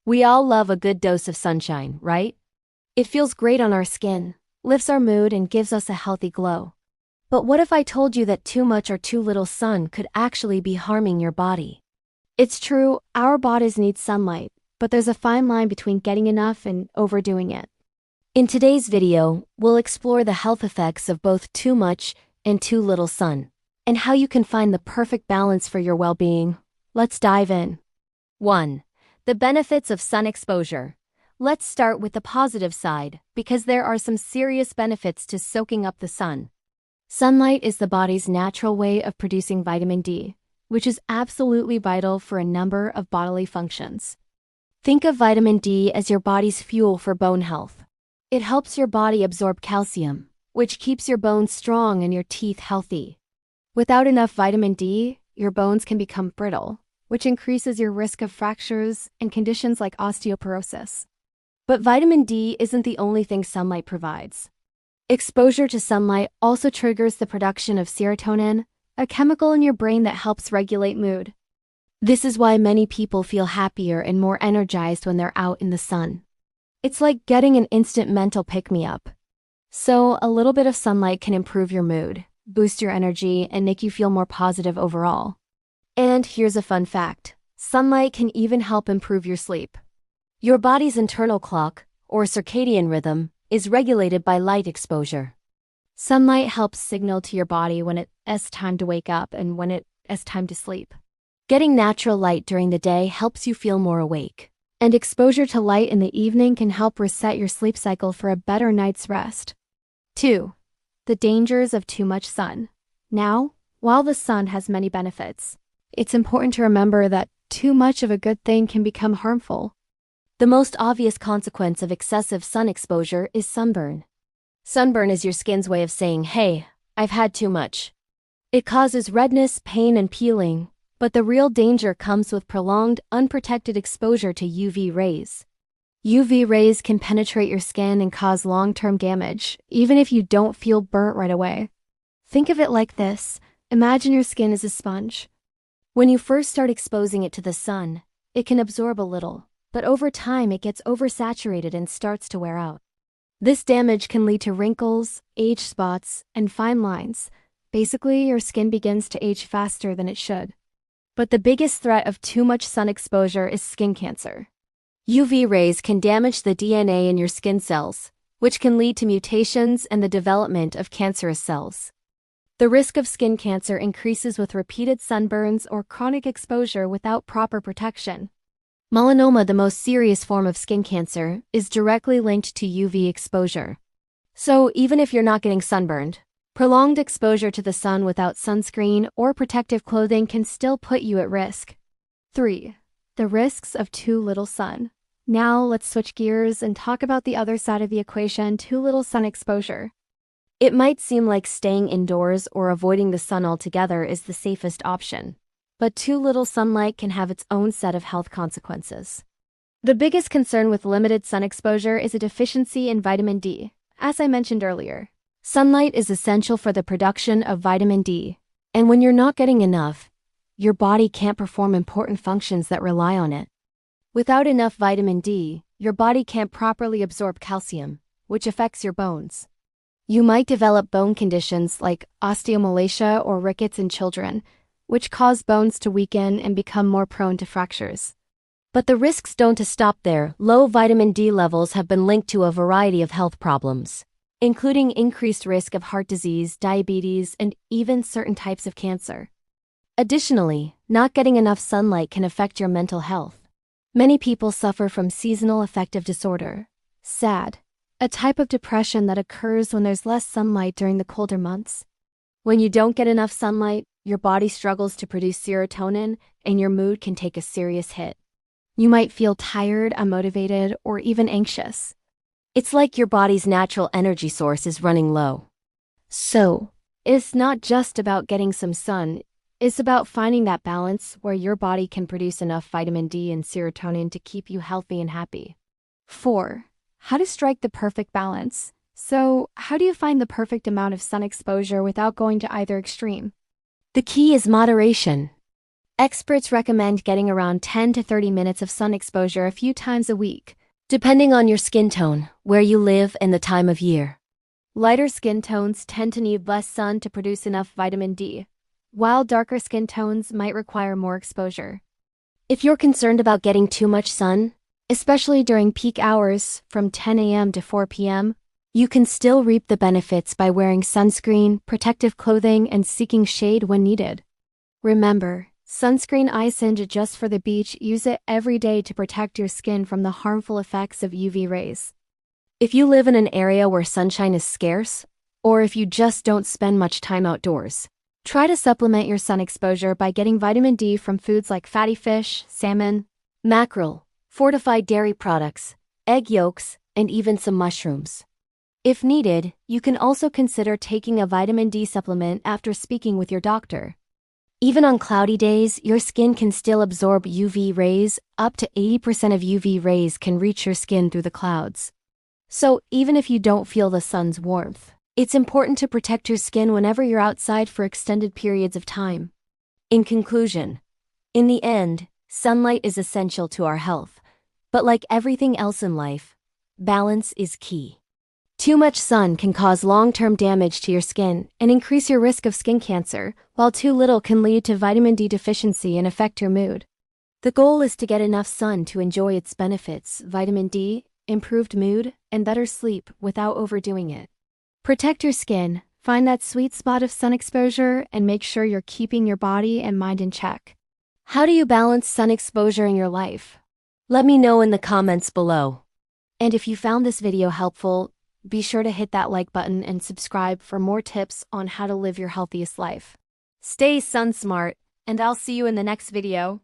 We all love a good dose of sunshine, right? It feels great on our skin, lifts our mood, and gives us a healthy glow. But what if I told you that too much or too little sun could actually be harming your body? It's true, our bodies need sunlight, but there's a fine line between getting enough and overdoing it. In today's video, we'll explore the health effects of both too much and too little sun, and how you can find the perfect balance for your well-being. Let's dive in. 1. The benefits of sun exposure. Let's start with the positive side, because there are some serious benefits to soaking up the sun. Sunlight is the body's natural way of producing vitamin D, which is absolutely vital for a number of bodily functions. Think of vitamin D as your body's fuel for bone health. It helps your body absorb calcium, which keeps your bones strong and your teeth healthy. Without enough vitamin D, your bones can become brittle, which increases your risk of fractures and conditions like osteoporosis. But vitamin D isn't the only thing sunlight provides. Exposure to sunlight also triggers the production of serotonin, a chemical in your brain that helps regulate mood. This is why many people feel happier and more energized when they're out in the sun. It's like getting an instant mental pick-me-up. So, a little bit of sunlight can improve your mood, boost your energy, and make you feel more positive overall. And here's a fun fact. Sunlight can even help improve your sleep. Your body's internal clock, or circadian rhythm, is regulated by light exposure. Sunlight helps signal to your body when it's time to wake up and when it's time to sleep. Getting natural light during the day helps you feel more awake. And exposure to light in the evening can help reset your sleep cycle for a better night's rest. 2. The dangers of too much sun. Now, while the sun has many benefits, it's important to remember that too much of a good thing can become harmful. The most obvious consequence of excessive sun exposure is sunburn. Sunburn is your skin's way of saying, "Hey, I've had too much." It causes redness, pain, and peeling, but the real danger comes with prolonged, unprotected exposure to UV rays. UV rays can penetrate your skin and cause long-term damage, even if you don't feel burnt right away. Think of it like this. Imagine your skin is a sponge. When you first start exposing it to the sun, it can absorb a little, but over time it gets oversaturated and starts to wear out. This damage can lead to wrinkles, age spots, and fine lines. Basically, your skin begins to age faster than it should. But the biggest threat of too much sun exposure is skin cancer. UV rays can damage the DNA in your skin cells, which can lead to mutations and the development of cancerous cells. The risk of skin cancer increases with repeated sunburns or chronic exposure without proper protection. Melanoma, the most serious form of skin cancer, is directly linked to UV exposure. So even if you're not getting sunburned, prolonged exposure to the sun without sunscreen or protective clothing can still put you at risk. 3. The risks of too little sun. Now let's switch gears and talk about the other side of the equation, too little sun exposure. It might seem like staying indoors or avoiding the sun altogether is the safest option, but too little sunlight can have its own set of health consequences. The biggest concern with limited sun exposure is a deficiency in vitamin D. As I mentioned earlier, sunlight is essential for the production of vitamin D, and when you're not getting enough, your body can't perform important functions that rely on it. Without enough vitamin D, your body can't properly absorb calcium, which affects your bones. You might develop bone conditions like osteomalacia or rickets in children, which cause bones to weaken and become more prone to fractures. But the risks don't stop there. Low vitamin D levels have been linked to a variety of health problems, including increased risk of heart disease, diabetes, and even certain types of cancer. Additionally, not getting enough sunlight can affect your mental health. Many people suffer from seasonal affective disorder, SAD, a type of depression that occurs when there's less sunlight during the colder months. When you don't get enough sunlight, your body struggles to produce serotonin, and your mood can take a serious hit. You might feel tired, unmotivated, or even anxious. It's like your body's natural energy source is running low. So, it's not just about getting some sun, it's about finding that balance where your body can produce enough vitamin D and serotonin to keep you healthy and happy. 4. How to strike the perfect balance. So, how do you find the perfect amount of sun exposure without going to either extreme? The key is moderation. Experts recommend getting around 10 to 30 minutes of sun exposure a few times a week, depending on your skin tone, where you live, and the time of year. Lighter skin tones tend to need less sun to produce enough vitamin D, while darker skin tones might require more exposure. If you're concerned about getting too much sun, especially during peak hours from 10 a.m. to 4 p.m., you can still reap the benefits by wearing sunscreen, protective clothing, and seeking shade when needed. Remember, sunscreen isn't just for the beach. Use it every day to protect your skin from the harmful effects of UV rays. If you live in an area where sunshine is scarce, or if you just don't spend much time outdoors, try to supplement your sun exposure by getting vitamin D from foods like fatty fish, salmon, mackerel, fortified dairy products, egg yolks, and even some mushrooms. If needed, you can also consider taking a vitamin D supplement after speaking with your doctor. Even on cloudy days, your skin can still absorb UV rays. Up to 80% of UV rays can reach your skin through the clouds. So, even if you don't feel the sun's warmth, it's important to protect your skin whenever you're outside for extended periods of time. In conclusion, in the end, sunlight is essential to our health. But like everything else in life, balance is key. Too much sun can cause long-term damage to your skin and increase your risk of skin cancer, while too little can lead to vitamin D deficiency and affect your mood. The goal is to get enough sun to enjoy its benefits: vitamin D, improved mood, and better sleep without overdoing it. Protect your skin, find that sweet spot of sun exposure, and make sure you're keeping your body and mind in check. How do you balance sun exposure in your life? Let me know in the comments below. And if you found this video helpful, be sure to hit that like button and subscribe for more tips on how to live your healthiest life. Stay sun smart, and I'll see you in the next video.